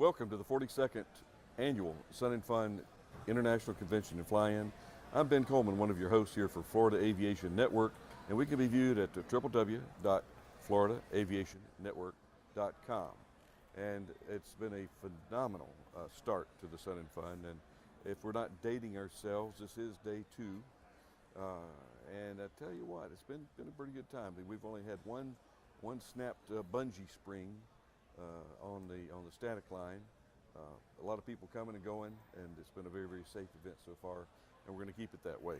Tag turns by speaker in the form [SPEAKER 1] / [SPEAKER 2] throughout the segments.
[SPEAKER 1] Welcome to the 42nd Annual Sun and Fun International Convention and Fly-In. I'm Ben Coleman, one of your hosts here for Florida Aviation Network, and we can be viewed at www.floridaaviationnetwork.com. And it's been a phenomenal start to the Sun and Fun, and if we're not dating ourselves, this is day 2. And I tell you what, it's been a pretty good time. We've only had one snapped bungee spring on the static line. A lot of people coming and going, and it's been a very, very safe event so far, and we're going to keep it that way.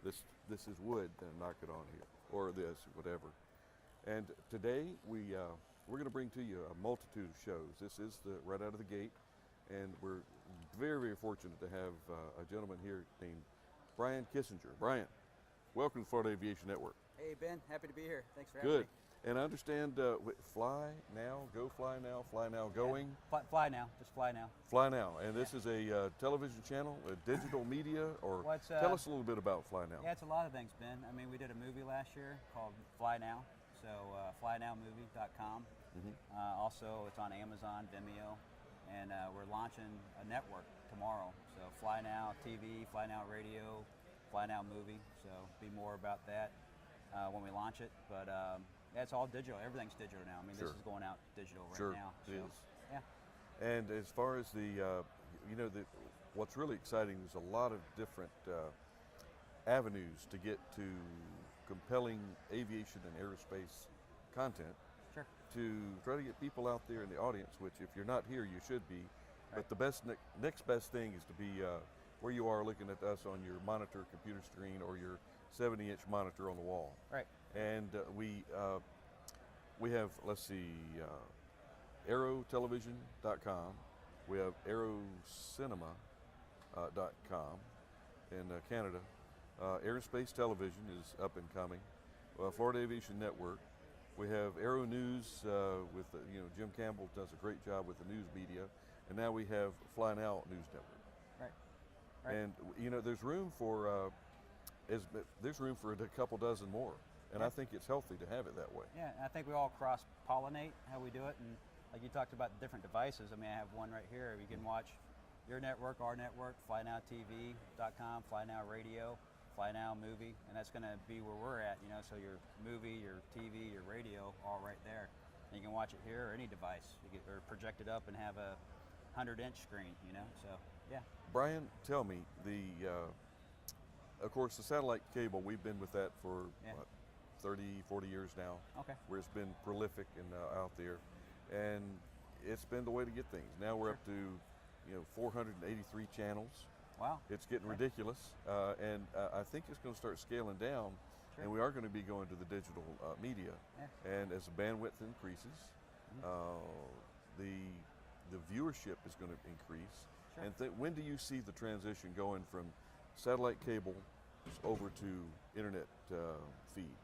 [SPEAKER 1] This is wood, then knock it on here, or this, whatever. And today we're going to bring to you a multitude of shows. This is right out of the gate, and we're very, very fortunate to have a gentleman here named Brian Kissinger. Brian, welcome to Florida Aviation Network.
[SPEAKER 2] Hey Ben, happy to be here. Thanks for having me.
[SPEAKER 1] Good. And I understand fly now, fly now, going.
[SPEAKER 2] Yeah. Fly now, just fly now.
[SPEAKER 1] Fly now, and this is a television channel, a digital media, or tell us a little bit about Fly Now.
[SPEAKER 2] Yeah, it's a lot of things, Ben. I mean, we did a movie last year called Fly Now, so flynowmovie.com. Mm-hmm. Also, it's on Amazon, Vimeo, and we're launching a network tomorrow. So Fly Now TV, Fly Now Radio, Fly Now Movie. So be more about that when we launch it, but. Yeah, it's all digital. Everything's digital now. I mean, This is going out digital right now.
[SPEAKER 1] Sure, it is.
[SPEAKER 2] Yeah.
[SPEAKER 1] And as far as what's really exciting, there's a lot of different avenues to get to compelling aviation and aerospace content.
[SPEAKER 2] Sure.
[SPEAKER 1] To try to get people out there in the audience, which if you're not here, you should be.
[SPEAKER 2] Right.
[SPEAKER 1] But the next best thing is to be where you are looking at us on your monitor computer screen or your 70-inch monitor on the wall.
[SPEAKER 2] Right.
[SPEAKER 1] And we have, let's see, aerotelevision.com. We have aerocinema.com in Canada. Aerospace Television is up and coming. Florida Aviation Network. We have Aero News with Jim Campbell does a great job with the news media, and now we have Fly Now News Network.
[SPEAKER 2] Right.
[SPEAKER 1] And there's room for a couple dozen more. And
[SPEAKER 2] yeah.
[SPEAKER 1] I think it's healthy to have it that way.
[SPEAKER 2] Yeah, and I think we all cross-pollinate how we do it. And like you talked about different devices, I mean, I have one right here. You can watch your network, our network, flynowtv.com, Fly Now Radio, Fly Now Movie, and that's going to be where we're at, so your movie, your TV, your radio, all right there. And you can watch it here or any device. Or project it up and have a 100-inch screen, so yeah.
[SPEAKER 1] Brian, tell me, of course, the satellite cable, we've been with that for, 30, 40 years now,
[SPEAKER 2] okay.
[SPEAKER 1] Where it's been prolific and out there, and it's been the way to get things. Now we're up to 483 channels.
[SPEAKER 2] Wow.
[SPEAKER 1] It's getting ridiculous, and I think it's going to start scaling down, and we are going to be going to the digital media.
[SPEAKER 2] Yeah.
[SPEAKER 1] And as the bandwidth increases, the viewership is going to increase.
[SPEAKER 2] Sure.
[SPEAKER 1] And when do you see the transition going from satellite cable over to internet feed?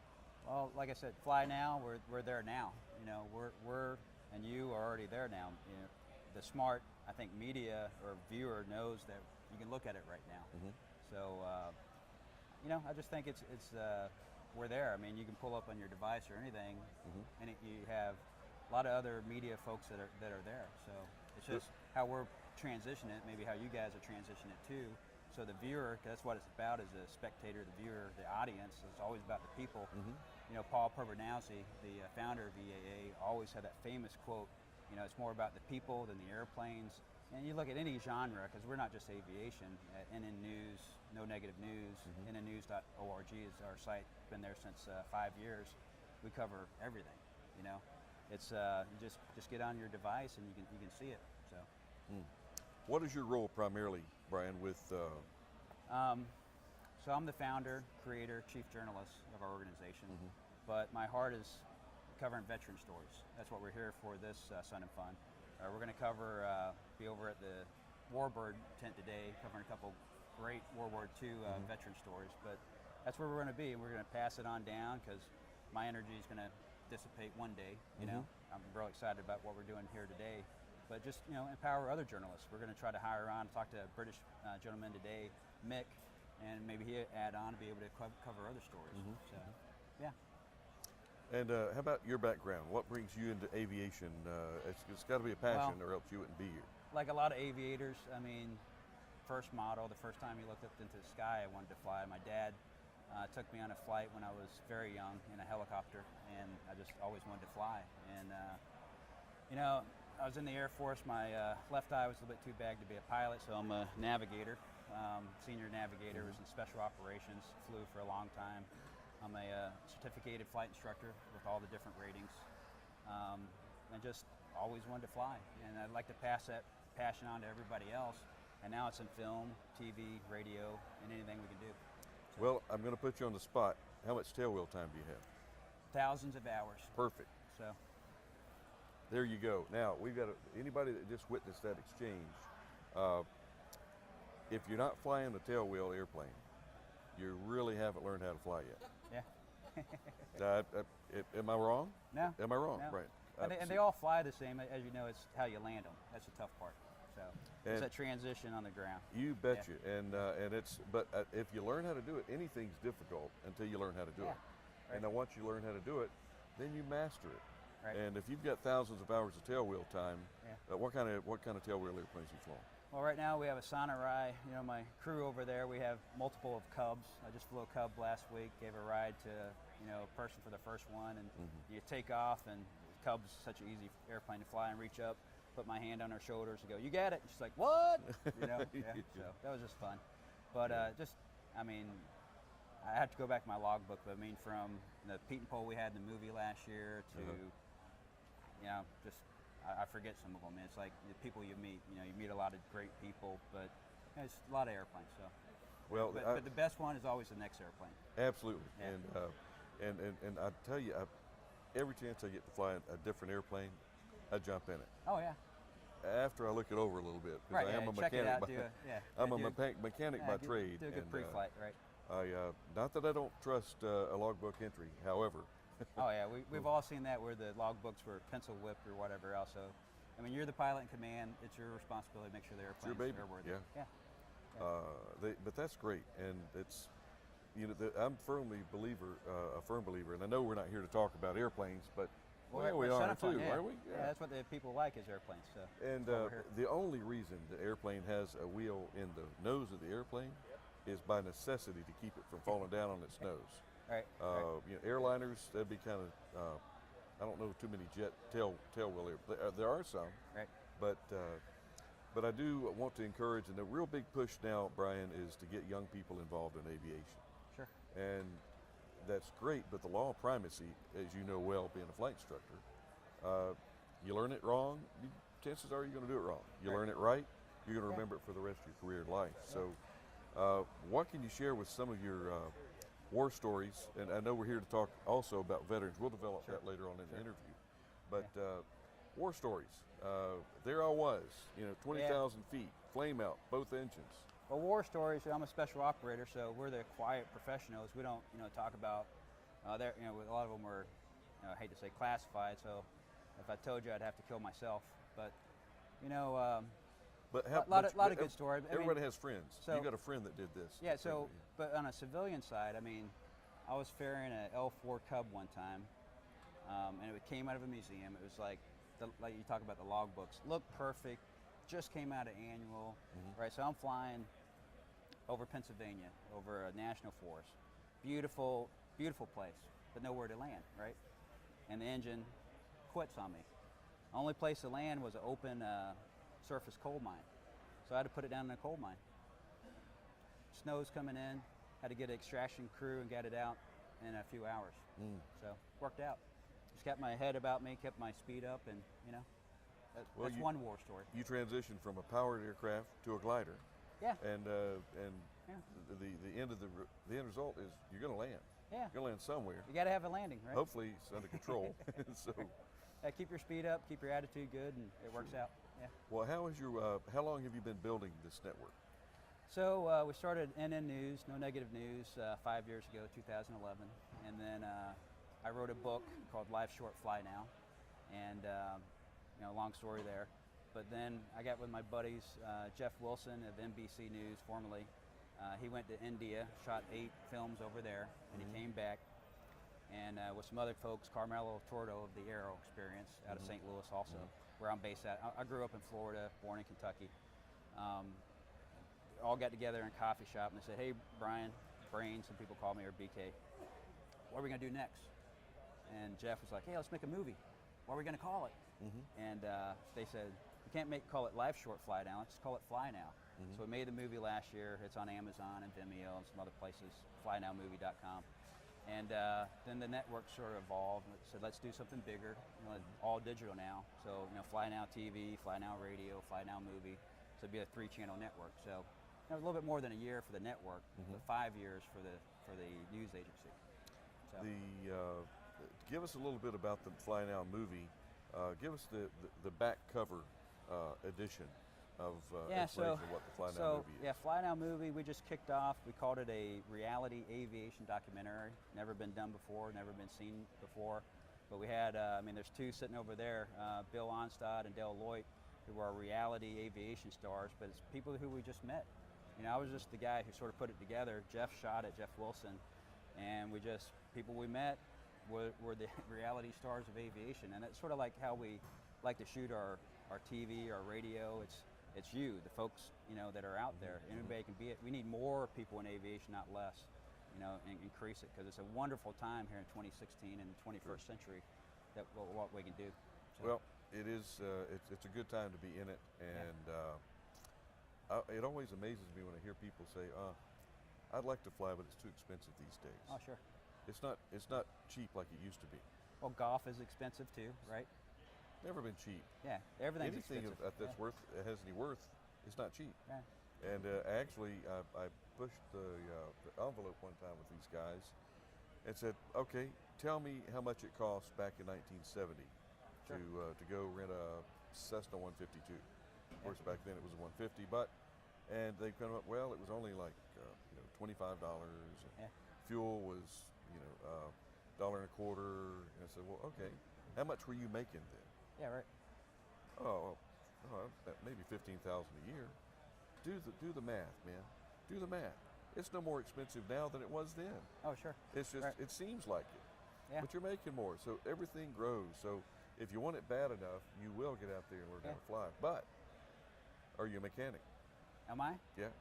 [SPEAKER 2] Well, like I said, Fly Now, we're there now. We're and you are already there now. The smart, I think, media or viewer knows that you can look at it right now. Mm-hmm. So, I just think it's we're there. I mean, you can pull up on your device or anything, mm-hmm. and you have a lot of other media folks that are there. So it's just how we're transitioning it, maybe how you guys are transitioning it too. So the viewer, that's what it's about, is the spectator, the viewer, the audience. It's always about the people. Mm-hmm. Paul Pervenowski, the founder of VAA, always had that famous quote, it's more about the people than the airplanes. And you look at any genre, because we're not just aviation. NN News, No Negative News, mm-hmm. nnnews.org is our site. Been there since 5 years. We cover everything. It's you just get on your device and you can see it. So.
[SPEAKER 1] What is your role primarily, Brian, with?
[SPEAKER 2] So I'm the founder, creator, chief journalist of our organization, mm-hmm. but my heart is covering veteran stories. That's what we're here for this Sun and Fun. We're going to be over at the Warbird tent today, covering a couple great World War II mm-hmm. veteran stories, but that's where we're going to be, and we're going to pass it on down because my energy is going to dissipate one day, mm-hmm. I'm really excited about what we're doing here today. But just, empower other journalists. We're going to try to hire on, talk to a British gentleman today, Mick, and maybe he'll add on to be able to cover other stories. Mm-hmm. So, yeah.
[SPEAKER 1] And how about your background? What brings you into aviation? It's got to be a passion, or else you wouldn't be here.
[SPEAKER 2] Like a lot of aviators, I mean, first model, the first time you looked up into the sky, I wanted to fly. My dad took me on a flight when I was very young in a helicopter, and I just always wanted to fly. And you know, I was in the Air Force. My left eye was a little bit too bad to be a pilot, so I'm a navigator, senior navigator. Was in special operations, flew for a long time. I'm a certificated flight instructor with all the different ratings. I just always wanted to fly, and I'd like to pass that passion on to everybody else. And now it's in film, TV, radio, and anything we can do. So,
[SPEAKER 1] Well, I'm going to put you on the spot. How much tailwheel time do you have?
[SPEAKER 2] thousands of hours.
[SPEAKER 1] Perfect.
[SPEAKER 2] So
[SPEAKER 1] There you go. Now, we've got anybody that just witnessed that exchange, if you're not flying the tailwheel airplane, you really haven't learned how to fly yet.
[SPEAKER 2] yeah,
[SPEAKER 1] Am I wrong?
[SPEAKER 2] no.
[SPEAKER 1] Am I wrong?
[SPEAKER 2] No.
[SPEAKER 1] Right.
[SPEAKER 2] And they all fly the same. As you know, it's how you land them. That's the tough part. So it's
[SPEAKER 1] And-
[SPEAKER 2] that transition on the ground.
[SPEAKER 1] You betcha. And if you learn how to do it, anything's difficult until you learn how to do
[SPEAKER 2] Yeah,
[SPEAKER 1] it.
[SPEAKER 2] right.
[SPEAKER 1] And then once you learn how to do it, then you master it.
[SPEAKER 2] Right.
[SPEAKER 1] And if you've got thousands of hours of tailwheel time,
[SPEAKER 2] Yeah.
[SPEAKER 1] what kind of tailwheel airplanes you flying?
[SPEAKER 2] Well, right now we have a Sonorai. You know, my crew over there, we have multiple of Cubs. I just flew a Cub last week, gave a ride to, a person for the first one, and you take off, and Cub's such an easy airplane to fly and reach up, put my hand on her shoulders and go, "You got it." And she's like, "What?" So that was just fun. But I have to go back to my logbook, but I mean, from the Pete and Pole we had in the movie last year to, I forget some of them. It's like the people you meet. You meet a lot of great people, but it's a lot of airplanes. So,
[SPEAKER 1] Well,
[SPEAKER 2] but the best one is always the next airplane.
[SPEAKER 1] absolutely.
[SPEAKER 2] Yeah.
[SPEAKER 1] And I tell you, every chance I get to fly a different airplane, I jump in it.
[SPEAKER 2] Oh yeah.
[SPEAKER 1] After I look it over a little bit, because
[SPEAKER 2] Right.
[SPEAKER 1] I am a
[SPEAKER 2] Check it
[SPEAKER 1] mechanic.
[SPEAKER 2] out.
[SPEAKER 1] I'm a
[SPEAKER 2] do a-
[SPEAKER 1] mechanic
[SPEAKER 2] yeah,
[SPEAKER 1] by
[SPEAKER 2] do-
[SPEAKER 1] trade.
[SPEAKER 2] Do a good
[SPEAKER 1] and,
[SPEAKER 2] pre-flight, right?
[SPEAKER 1] not that I don't trust a logbook entry. However,
[SPEAKER 2] Oh yeah, we've all seen that where the logbooks were pencil whipped or whatever else. So, I mean, you're the pilot in command. It's your responsibility to make sure the
[SPEAKER 1] your
[SPEAKER 2] airplane's
[SPEAKER 1] baby.
[SPEAKER 2] airworthy.
[SPEAKER 1] Yeah.
[SPEAKER 2] Yeah.
[SPEAKER 1] But that's great, and it's I'm a firm believer, and I know we're not here to talk about airplanes, but we
[SPEAKER 2] we're
[SPEAKER 1] are
[SPEAKER 2] Center
[SPEAKER 1] too,
[SPEAKER 2] Fund, yeah.
[SPEAKER 1] are we?
[SPEAKER 2] Yeah, that's what the people like is airplanes. So
[SPEAKER 1] And
[SPEAKER 2] that's why we're here.
[SPEAKER 1] the only reason the airplane has a wheel in the nose of the airplane is by necessity to keep it from falling down on its nose.
[SPEAKER 2] Right.
[SPEAKER 1] Airliners, that'd be kind of, I don't know too many jet tailwheel airplanes. There are some,
[SPEAKER 2] Right.
[SPEAKER 1] but I do want to encourage, and the real big push now, Brian, is to get young people involved in aviation.
[SPEAKER 2] Sure.
[SPEAKER 1] And that's great, but the law of primacy, as you know well, being a flight instructor, you learn it wrong, chances are you're going to do it wrong. You
[SPEAKER 2] Right.
[SPEAKER 1] learn it right, you're going to
[SPEAKER 2] Yeah.
[SPEAKER 1] remember it for the rest of your career and life. So what can you share with some of your war stories? And I know we're here to talk also about veterans. We'll develop
[SPEAKER 2] Sure.
[SPEAKER 1] that later on in the interview. But war stories, there I was, 20,000 feet, flame out, both engines.
[SPEAKER 2] Well, war stories. I'm a special operator, so we're the quiet professionals. We don't, talk about. A lot of them were, I hate to say classified. So, if I told you, I'd have to kill myself. But,
[SPEAKER 1] But
[SPEAKER 2] a lot of good stories. I mean,
[SPEAKER 1] Everybody has friends.
[SPEAKER 2] so-
[SPEAKER 1] You got a friend that did this.
[SPEAKER 2] yeah. So, but on a civilian side, I mean, I was ferrying an L4 Cub one time, and it came out of a museum. It was like you talk about the logbooks, looked perfect, just came out of annual, right? So I'm flying over Pennsylvania, over a national forest, beautiful, beautiful place, but nowhere to land, right? And the engine quits on me. Only place to land was an open surface coal mine, so I had to put it down in a coal mine. Snow's coming in, had to get an extraction crew and get it out in a few hours. So worked out. Just kept my head about me, kept my speed up, and
[SPEAKER 1] Well,
[SPEAKER 2] that's one war story.
[SPEAKER 1] You transitioned from a powered aircraft to a glider,
[SPEAKER 2] Yeah,
[SPEAKER 1] and
[SPEAKER 2] Yeah.
[SPEAKER 1] the end result is you're going to land.
[SPEAKER 2] yeah.
[SPEAKER 1] You're going to land somewhere.
[SPEAKER 2] You got to have a landing, right?
[SPEAKER 1] Hopefully it's under control. So,
[SPEAKER 2] Keep your speed up, keep your attitude good, and it works out. Yeah.
[SPEAKER 1] well, how long have you been building this network?
[SPEAKER 2] So we started NN News, No Negative News, 5 years ago, 2011, and then I wrote a book called Live Short Fly Now, and long story there. But then I got with my buddies, Jeff Wilson of NBC News, formerly. He went to India, shot 8 films over there, and he came back. and with some other folks, Carmelo Tordo of the Aero Experience out of St. Louis also, where I'm based at. I grew up in Florida, born in Kentucky. All got together in a coffee shop and they said, hey, Brian, Brain, some people call me, or BK, what are we going to do next? And Jeff was like, hey, let's make a movie. What are we going to call it? And they said, we can't call it Live Short Fly Now, let's just call it Fly Now. So we made the movie last year. It's on Amazon and Vimeo and some other places, flynowmovie.com. And then the network sort of evolved and said, let's do something bigger, all digital now. So, Fly Now TV, Fly Now Radio, Fly Now Movie. So it'd be a 3-channel network. So a little bit more than a year for the network, but 5 years for the news agency. So.
[SPEAKER 1] Give us a little bit about the Fly Now Movie. Give us the back cover edition of explanation of what the Fly Now Movie is.
[SPEAKER 2] Yeah, Fly Now Movie, we just kicked off. We called it a reality aviation documentary. Never been done before, never been seen before. But we had, there's two sitting over there, Bill Onstad and Dale Lloyd, who are reality aviation stars, but it's people who we just met. I was just the guy who sort of put it together. Jeff shot it, Jeff Wilson, and people we met were the reality stars of aviation. And it's sort of like how we like to shoot our TV, our radio. It's you, the folks, that are out there. Anybody can be it. We need more people in aviation, not less, and increase it, because it's a wonderful time here in 2016 and the 21st century that what we can do. So.
[SPEAKER 1] Well, it is, it's a good time to be in it, and it always amazes me when I hear people say, I'd like to fly, but it's too expensive these days.
[SPEAKER 2] Oh, sure.
[SPEAKER 1] It's not cheap like it used to be.
[SPEAKER 2] Well, golf is expensive too, right?
[SPEAKER 1] Never been cheap.
[SPEAKER 2] Yeah, everything's
[SPEAKER 1] Anything
[SPEAKER 2] expensive.
[SPEAKER 1] that's worth, that has any worth, is not cheap.
[SPEAKER 2] Yeah.
[SPEAKER 1] And actually, I pushed the envelope one time with these guys and said, okay, tell me how much it cost back in 1970 to go rent a Cessna 152. Of course, back then it was a 150, and they come up, well, it was only like $25. Fuel was $1.25. And I said, well, okay, how much were you making then?
[SPEAKER 2] Yeah, right.
[SPEAKER 1] Maybe $15,000 a year. Do the math, man. Do the math. It's no more expensive now than it was then.
[SPEAKER 2] Oh, sure.
[SPEAKER 1] It's just It seems like it.
[SPEAKER 2] Yeah.
[SPEAKER 1] But you're making more, so everything grows. So if you want it bad enough, you will get out there and learn how to fly. But are you a mechanic?
[SPEAKER 2] Am I?
[SPEAKER 1] Yeah.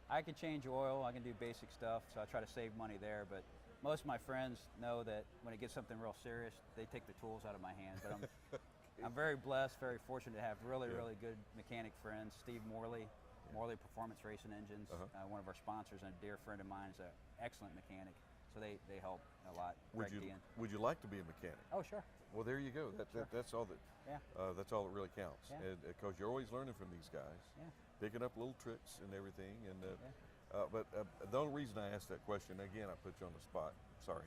[SPEAKER 2] I can change oil. I can do basic stuff, so I try to save money there. But most of my friends know that when it gets something real serious, they take the tools out of my hands. But I'm very blessed, very fortunate to have really good mechanic friends. Steve Morley, Morley Performance Racing Engines, one of our sponsors, and a dear friend of mine is an excellent mechanic. So they help a lot.
[SPEAKER 1] Would you like to be a mechanic?
[SPEAKER 2] Oh, sure.
[SPEAKER 1] Well, there you go. That's all that.
[SPEAKER 2] Yeah.
[SPEAKER 1] That's all that really counts.
[SPEAKER 2] Yeah.
[SPEAKER 1] Because you're always learning from these guys, picking up little tricks and everything. And but the only reason I asked that question, again, I put you on the spot. Sorry,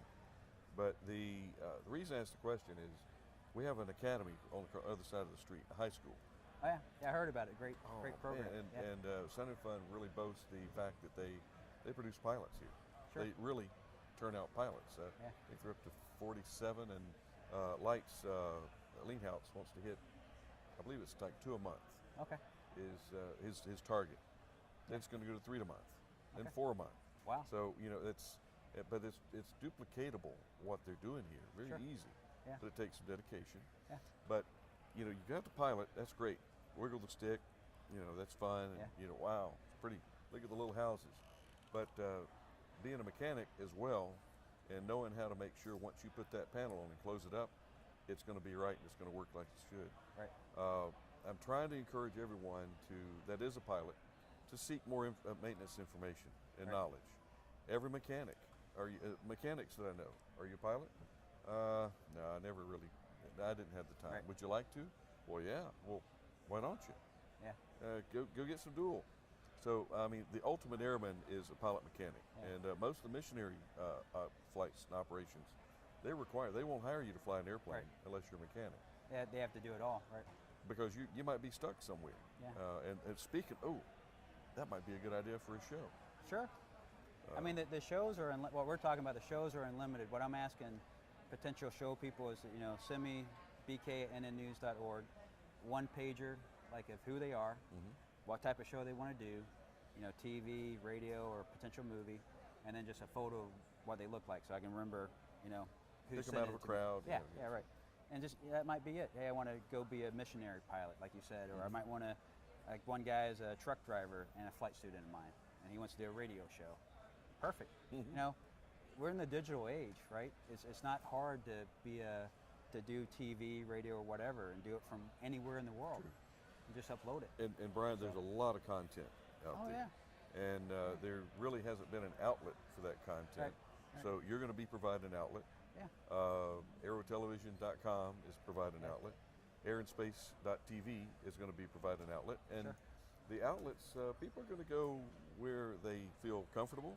[SPEAKER 1] but the reason I asked the question is we have an academy on the other side of the street, a high school.
[SPEAKER 2] Oh yeah, I heard about it. Great program.
[SPEAKER 1] Man, and Sun and Fun really boasts the fact that they produce pilots here.
[SPEAKER 2] Sure.
[SPEAKER 1] They really turn out pilots. They threw up to 47, and Lights Leanhouse wants to hit, I believe it's like 2 a month.
[SPEAKER 2] Okay.
[SPEAKER 1] Is his target. Then it's going to go to 3 a month, then 4 a month.
[SPEAKER 2] Wow.
[SPEAKER 1] So but it's duplicatable what they're doing here. Very easy.
[SPEAKER 2] Yeah.
[SPEAKER 1] But it takes some dedication.
[SPEAKER 2] Yeah.
[SPEAKER 1] But you got the pilot. That's great. Wiggle the stick. That's fun. And, wow, it's pretty. Look at the little houses. But being a mechanic as well, and knowing how to make sure once you put that panel on and close it up, it's going to be right and it's going to work like it should.
[SPEAKER 2] Right.
[SPEAKER 1] I'm trying to encourage everyone that is a pilot to seek more maintenance information and knowledge. Every mechanic, mechanics that I know, are you a pilot? No, I never really. I didn't have the time.
[SPEAKER 2] Right.
[SPEAKER 1] Would you like to? Well, yeah. Well, why don't you?
[SPEAKER 2] Yeah.
[SPEAKER 1] Go get some dual. So, the ultimate airman is a pilot mechanic, and most of the missionary flights and operations, they won't hire you to fly an airplane unless you're a mechanic.
[SPEAKER 2] Yeah, they have to do it all, right?
[SPEAKER 1] Because you might be stuck somewhere.
[SPEAKER 2] Yeah.
[SPEAKER 1] And speaking, that might be a good idea for a show.
[SPEAKER 2] Sure. The shows are what we're talking about. The shows are unlimited. What I'm asking potential show people is, send me bk@nnnews.org, one pager, like of who they are, what type of show they want to do, TV, radio, or potential movie, and then just a photo what they look like, so I can remember, you know, who
[SPEAKER 1] Pick them
[SPEAKER 2] sent
[SPEAKER 1] out of
[SPEAKER 2] it
[SPEAKER 1] a
[SPEAKER 2] to me.
[SPEAKER 1] crowd.
[SPEAKER 2] Yeah, yeah, right. And just that might be it. Hey, I want to go be a missionary pilot, like you said, or I might want to, like one guy is a truck driver and a flight student of mine, and he wants to do a radio show. Perfect. You know, we're in the digital age, right? It's not hard to do TV, radio, or whatever, and do it from anywhere in the world.
[SPEAKER 1] True.
[SPEAKER 2] You just upload it.
[SPEAKER 1] And Brian, there's a lot of content out
[SPEAKER 2] Oh,
[SPEAKER 1] there.
[SPEAKER 2] yeah.
[SPEAKER 1] And there really hasn't been an outlet for that content.
[SPEAKER 2] Right.
[SPEAKER 1] So you're going to be providing an outlet.
[SPEAKER 2] Yeah.
[SPEAKER 1] Aerotelevision.com is providing an outlet. Airandspace.tv is going to be providing an outlet. And
[SPEAKER 2] Sure.
[SPEAKER 1] the outlets, people are going to go where they feel comfortable.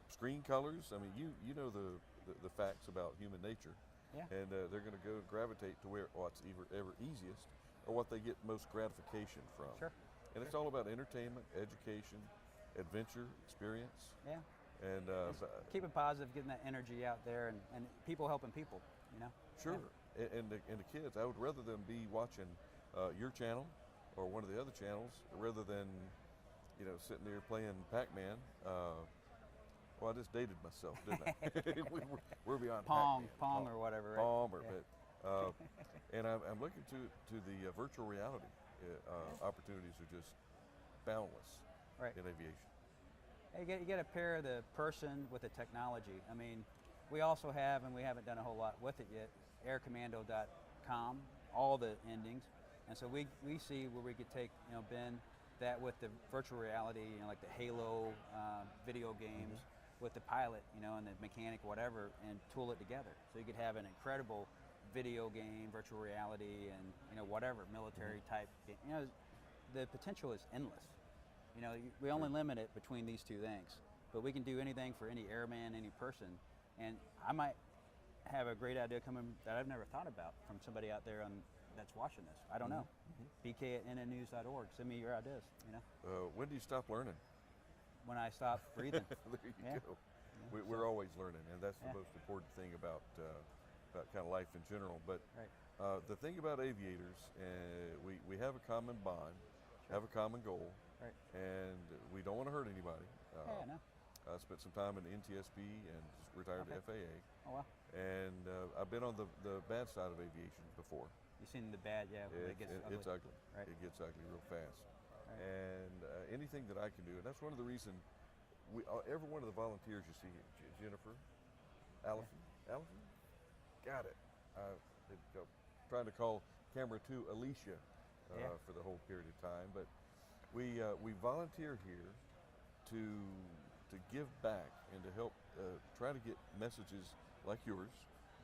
[SPEAKER 1] Screen colors, I mean, you know the facts about human nature.
[SPEAKER 2] Yeah.
[SPEAKER 1] And they're going to go gravitate to what's ever easiest or what they get most gratification from.
[SPEAKER 2] Sure.
[SPEAKER 1] And it's all about entertainment, education, adventure, experience.
[SPEAKER 2] Yeah.
[SPEAKER 1] And
[SPEAKER 2] Keep it positive, getting that energy out there, and people helping people, you know?
[SPEAKER 1] sure.
[SPEAKER 2] Yeah.
[SPEAKER 1] And the kids, I would rather them be watching your channel or one of the other channels rather than, you know, sitting there playing Pac-Man. Well, I just dated myself, didn't I? we're beyond
[SPEAKER 2] Pong
[SPEAKER 1] Pac-Man.
[SPEAKER 2] or whatever, right?
[SPEAKER 1] Pong or
[SPEAKER 2] Yeah.
[SPEAKER 1] and I'm looking to the virtual reality opportunities are just boundless
[SPEAKER 2] Right.
[SPEAKER 1] in aviation.
[SPEAKER 2] You get to pair the person with the technology. I mean, we also have, and we haven't done a whole lot with it yet, aircommando.com, all the endings. And so we see where we could take, you know, Ben, that with the virtual reality, you know, like the Halo video games, with the pilot, you know, and the mechanic, whatever, and tool it together. So you could have an incredible video game, virtual reality, and, you know, whatever, military type game. You know, the potential is endless. You know, we only limit it between these two things, but we can do anything for any airman, any person. And I might have a great idea coming that I've never thought about from somebody out there that's watching this. I don't know. bk@nnnews.org. Send me your ideas, you know.
[SPEAKER 1] When do you stop learning?
[SPEAKER 2] When I stop breathing.
[SPEAKER 1] There you
[SPEAKER 2] Yeah.
[SPEAKER 1] go.
[SPEAKER 2] Yeah,
[SPEAKER 1] We're always learning, and that's the
[SPEAKER 2] Yeah.
[SPEAKER 1] most important thing about kind of life in general. But
[SPEAKER 2] Right.
[SPEAKER 1] the thing about aviators, we have a common bond, have a common goal,
[SPEAKER 2] Right.
[SPEAKER 1] and we don't want to hurt anybody.
[SPEAKER 2] Yeah, no.
[SPEAKER 1] I spent some time in the NTSB and retired to FAA,
[SPEAKER 2] Oh, wow.
[SPEAKER 1] and I've been on the bad side of aviation before.
[SPEAKER 2] You've seen the bad, yeah, when it gets ugly.
[SPEAKER 1] It's ugly.
[SPEAKER 2] Right.
[SPEAKER 1] It gets ugly real fast.
[SPEAKER 2] Right.
[SPEAKER 1] And anything that I can do, and that's one of the reasons every one of the volunteers you see here, Jennifer, Allison, got it. Trying to call camera 2 Alicia
[SPEAKER 2] Yeah.
[SPEAKER 1] for the whole period of time, but we volunteer here to give back and to help try to get messages like yours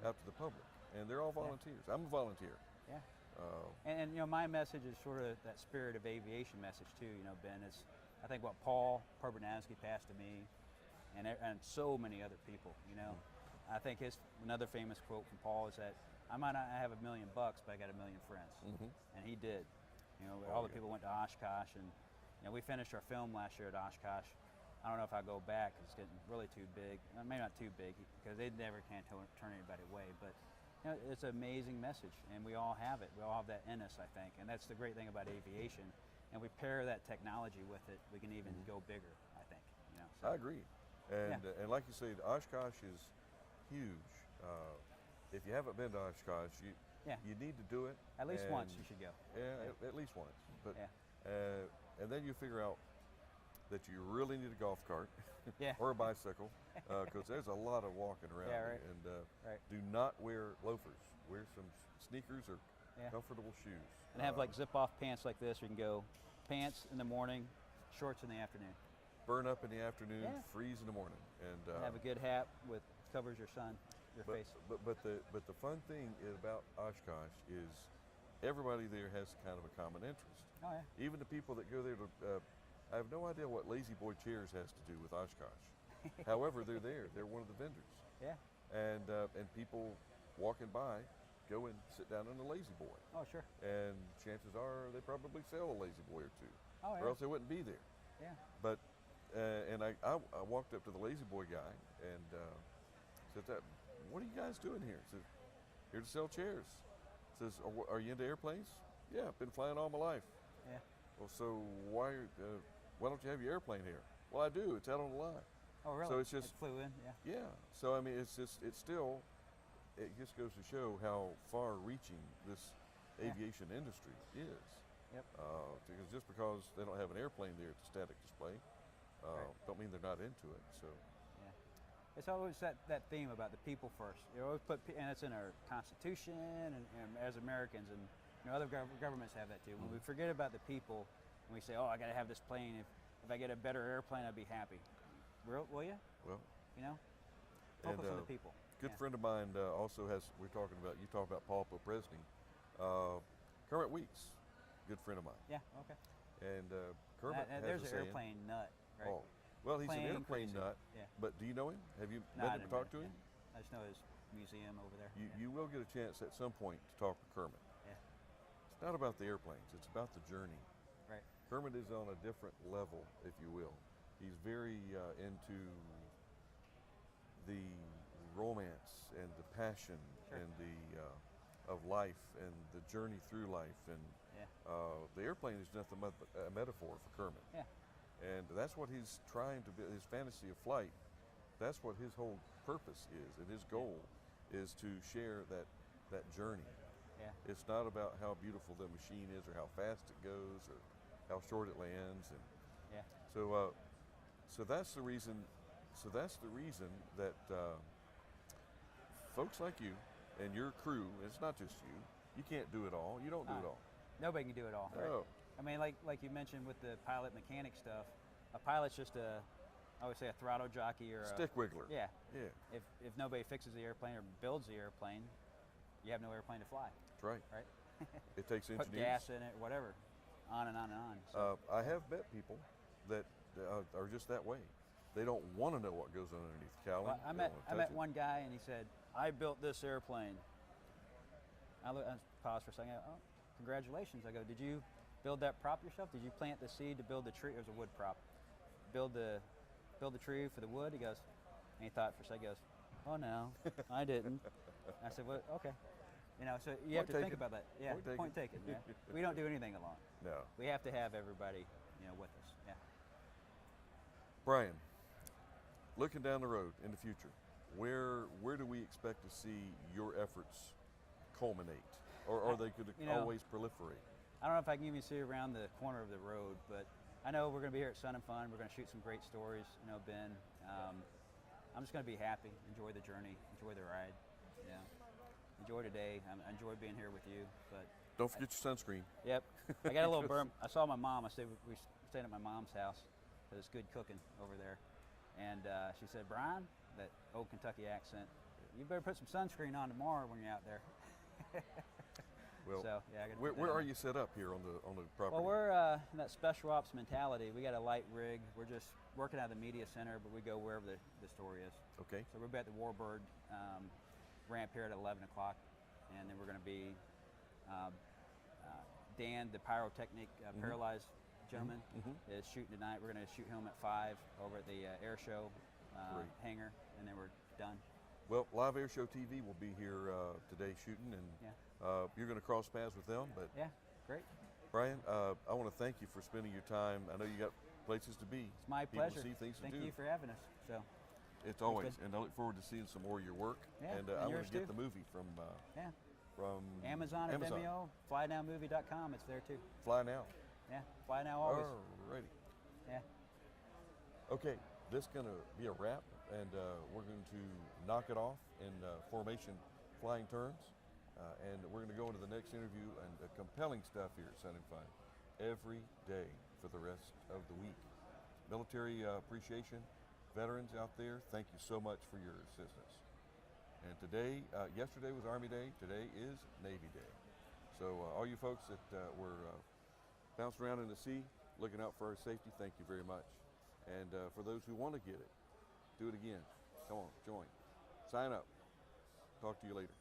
[SPEAKER 1] out to the public, and they're all volunteers. I'm a volunteer.
[SPEAKER 2] Yeah. And you know, my message is sort of that spirit of aviation message too. You know, Ben, is I think what Paul Perbanowski passed to me, and so many other people. You know, I think another famous quote from Paul is that I might not have $1 million, but I got 1 million friends, and he did. You know, all the people went to Oshkosh, and you know, we finished our film last year at Oshkosh. I don't know if I go back because it's getting really too big. Maybe not too big because they never can turn anybody away, but. You know, it's an amazing message, and we all have it. We all have that in us, I think, and that's the great thing about aviation. And we pair that technology with it, we can even go bigger, I think. You know, so.
[SPEAKER 1] I agree, and like you said, Oshkosh is huge. If you haven't been to Oshkosh, you need to do it.
[SPEAKER 2] At least once you should go.
[SPEAKER 1] Yeah, at least once. But
[SPEAKER 2] Yeah.
[SPEAKER 1] and then you figure out that you really need a golf cart
[SPEAKER 2] Yeah.
[SPEAKER 1] or a bicycle because there's a lot of walking around.
[SPEAKER 2] Yeah, right.
[SPEAKER 1] And
[SPEAKER 2] Right.
[SPEAKER 1] do not wear loafers. Wear some sneakers or
[SPEAKER 2] Yeah.
[SPEAKER 1] comfortable shoes.
[SPEAKER 2] And have like zip-off pants like this. You can go pants in the morning, shorts in the afternoon.
[SPEAKER 1] Burn up in the afternoon,
[SPEAKER 2] Yeah.
[SPEAKER 1] freeze in the morning, and
[SPEAKER 2] Have a good hat with covers your face.
[SPEAKER 1] But the fun thing about Oshkosh is everybody there has kind of a common interest.
[SPEAKER 2] Oh yeah.
[SPEAKER 1] Even the people that go there to, I have no idea what Lazy Boy Chairs has to do with Oshkosh. However, they're there. They're one of the vendors.
[SPEAKER 2] Yeah.
[SPEAKER 1] And people walking by go and sit down on a Lazy Boy.
[SPEAKER 2] Oh sure.
[SPEAKER 1] And chances are they probably sell a Lazy Boy or two,
[SPEAKER 2] Oh yeah.
[SPEAKER 1] or else they wouldn't be there.
[SPEAKER 2] Yeah.
[SPEAKER 1] But and I walked up to the Lazy Boy guy and said, "What are you guys doing here?" He says, "Here to sell chairs." Says, "Are you into airplanes?" "Yeah, I've been flying all my life."
[SPEAKER 2] Yeah.
[SPEAKER 1] "Well, so why don't you have your airplane here?" "Well, I do. It's out on the line."
[SPEAKER 2] Oh, really?
[SPEAKER 1] So it's just,
[SPEAKER 2] it flew in. Yeah.
[SPEAKER 1] yeah. So I mean, it's just, it's still, it just goes to show how far-reaching this
[SPEAKER 2] Yeah.
[SPEAKER 1] aviation industry is.
[SPEAKER 2] Yep.
[SPEAKER 1] Because just because they don't have an airplane there at the static display,
[SPEAKER 2] Right.
[SPEAKER 1] don't mean they're not into it. So,
[SPEAKER 2] Yeah. It's always that theme about the people first. You always put, and it's in our Constitution, and as Americans, and other governments have that too. When we forget about the people, and we say, "Oh, I got to have this plane. If I get a better airplane, I'd be happy." Will you?
[SPEAKER 1] well,
[SPEAKER 2] You know, focus
[SPEAKER 1] and
[SPEAKER 2] on the people.
[SPEAKER 1] good
[SPEAKER 2] Yeah.
[SPEAKER 1] friend of mine also has. We're talking about. You talk about Paul Popresny, Kermit Weeks, good friend of mine,
[SPEAKER 2] Yeah. Okay.
[SPEAKER 1] and Kermit has
[SPEAKER 2] There's
[SPEAKER 1] a
[SPEAKER 2] an
[SPEAKER 1] saying.
[SPEAKER 2] airplane nut. Right.
[SPEAKER 1] Oh, well, he's
[SPEAKER 2] Plane
[SPEAKER 1] an airplane
[SPEAKER 2] crazy.
[SPEAKER 1] nut.
[SPEAKER 2] Yeah.
[SPEAKER 1] But do you know him? Have you
[SPEAKER 2] No,
[SPEAKER 1] met
[SPEAKER 2] I
[SPEAKER 1] him or
[SPEAKER 2] didn't
[SPEAKER 1] talked
[SPEAKER 2] know
[SPEAKER 1] to
[SPEAKER 2] that.
[SPEAKER 1] him?
[SPEAKER 2] Yeah. I just know his museum over there.
[SPEAKER 1] You,
[SPEAKER 2] Yeah.
[SPEAKER 1] you will get a chance at some point to talk to Kermit.
[SPEAKER 2] Yeah.
[SPEAKER 1] It's not about the airplanes, it's about the journey.
[SPEAKER 2] Right.
[SPEAKER 1] Kermit is on a different level, if you will. He's very into the romance and the passion
[SPEAKER 2] Sure.
[SPEAKER 1] and the of life and the journey through life. And
[SPEAKER 2] Yeah.
[SPEAKER 1] the airplane is nothing but a metaphor for Kermit.
[SPEAKER 2] Yeah.
[SPEAKER 1] And that's what he's trying to be, his fantasy of flight. That's what his whole purpose is, and his goal is to share that journey.
[SPEAKER 2] Yeah.
[SPEAKER 1] It's not about how beautiful the machine is or how fast it goes or how short it lands. And
[SPEAKER 2] Yeah.
[SPEAKER 1] so that's the reason. So that's the reason that folks like you and your crew. It's not just you. You can't do it all. You don't do it all.
[SPEAKER 2] Nobody can do it all. Right?
[SPEAKER 1] No.
[SPEAKER 2] I mean, like you mentioned with the pilot mechanic stuff, a pilot's just I would say a throttle jockey or
[SPEAKER 1] Stick wiggler.
[SPEAKER 2] Yeah.
[SPEAKER 1] Yeah.
[SPEAKER 2] If nobody fixes the airplane or builds the airplane, you have no airplane to fly.
[SPEAKER 1] That's right.
[SPEAKER 2] Right.
[SPEAKER 1] It takes
[SPEAKER 2] Put
[SPEAKER 1] engineers.
[SPEAKER 2] gas in it, whatever. On and on and on. So,
[SPEAKER 1] I have met people that are just that way. They don't want to know what goes on underneath the cowling.
[SPEAKER 2] well, I
[SPEAKER 1] They
[SPEAKER 2] met
[SPEAKER 1] don't
[SPEAKER 2] I
[SPEAKER 1] wanna
[SPEAKER 2] met
[SPEAKER 1] touch
[SPEAKER 2] one guy and he said, "I built this airplane." I paused for a second. Oh, congratulations! I go, "Did you build that prop yourself? Did you plant the seed to build the tree?" It was a wood prop. Build the tree for the wood. He goes, and he thought for a second. He goes, "Oh no, I didn't." I said, "Well, okay." You know, so you have to think
[SPEAKER 1] taken.
[SPEAKER 2] about that. Yeah,
[SPEAKER 1] Point taken.
[SPEAKER 2] Yeah. We don't do anything alone.
[SPEAKER 1] it. No.
[SPEAKER 2] We have to have everybody, with us. Yeah.
[SPEAKER 1] Brian, looking down the road in the future, where do we expect to see your efforts culminate, or they could always proliferate?
[SPEAKER 2] I don't know if I can even see around the corner of the road, but I know we're going to be here at Sun and Fun. We're going to shoot some great stories, Ben. I'm just going to be happy, enjoy the journey, enjoy the ride, enjoy today. I enjoy being here with you. But
[SPEAKER 1] Don't forget your sunscreen.
[SPEAKER 2] Yep, I got a little burn. I saw my mom. We stayed at my mom's house. There's good cooking over there, and she said, "Brian, that old Kentucky accent, you better put some sunscreen on tomorrow when you're out there."
[SPEAKER 1] Well,
[SPEAKER 2] so yeah, I gotta put that
[SPEAKER 1] where
[SPEAKER 2] on
[SPEAKER 1] are
[SPEAKER 2] there.
[SPEAKER 1] you set up here on the property?
[SPEAKER 2] Well, we're in that special ops mentality. We got a light rig. We're just working out of the media center, but we go wherever the story is.
[SPEAKER 1] Okay.
[SPEAKER 2] So we'll be at the Warbird ramp here at 11 o'clock, and then we're going to be Dan, the pyrotechnic paralyzed gentleman, is shooting tonight. We're going to shoot him at 5 over at the air show
[SPEAKER 1] Great.
[SPEAKER 2] hangar, and then we're done.
[SPEAKER 1] Well, Live Air Show TV will be here today shooting, and
[SPEAKER 2] Yeah.
[SPEAKER 1] you're going to cross paths with them. But
[SPEAKER 2] Yeah, great.
[SPEAKER 1] Brian, I want to thank you for spending your time. I know you got places to be.
[SPEAKER 2] It's my
[SPEAKER 1] people
[SPEAKER 2] pleasure.
[SPEAKER 1] To see, things
[SPEAKER 2] Thank
[SPEAKER 1] to do.
[SPEAKER 2] you for having us. So
[SPEAKER 1] It's always, and I look forward to seeing some more of your work.
[SPEAKER 2] Yeah,
[SPEAKER 1] and
[SPEAKER 2] and
[SPEAKER 1] I'm going
[SPEAKER 2] yours
[SPEAKER 1] to get
[SPEAKER 2] too.
[SPEAKER 1] the movie from
[SPEAKER 2] yeah,
[SPEAKER 1] Amazon.
[SPEAKER 2] Amazon and Vimeo, flynowmovie.com. It's there too.
[SPEAKER 1] Fly now.
[SPEAKER 2] Yeah, fly now always.
[SPEAKER 1] Alrighty.
[SPEAKER 2] Yeah.
[SPEAKER 1] Okay, this is going to be a wrap, and we're going to knock it off in formation flying turns, and we're going to go into the next interview and compelling stuff here at Sun and Fun every day for the rest of the week. Military appreciation, veterans out there, thank you so much for your assistance. And today, yesterday was Army Day, today is Navy Day. So all you folks that were bouncing around in the sea, looking out for our safety, thank you very much. And for those who want to get it, do it again. Come on, join. Sign up. Talk to you later.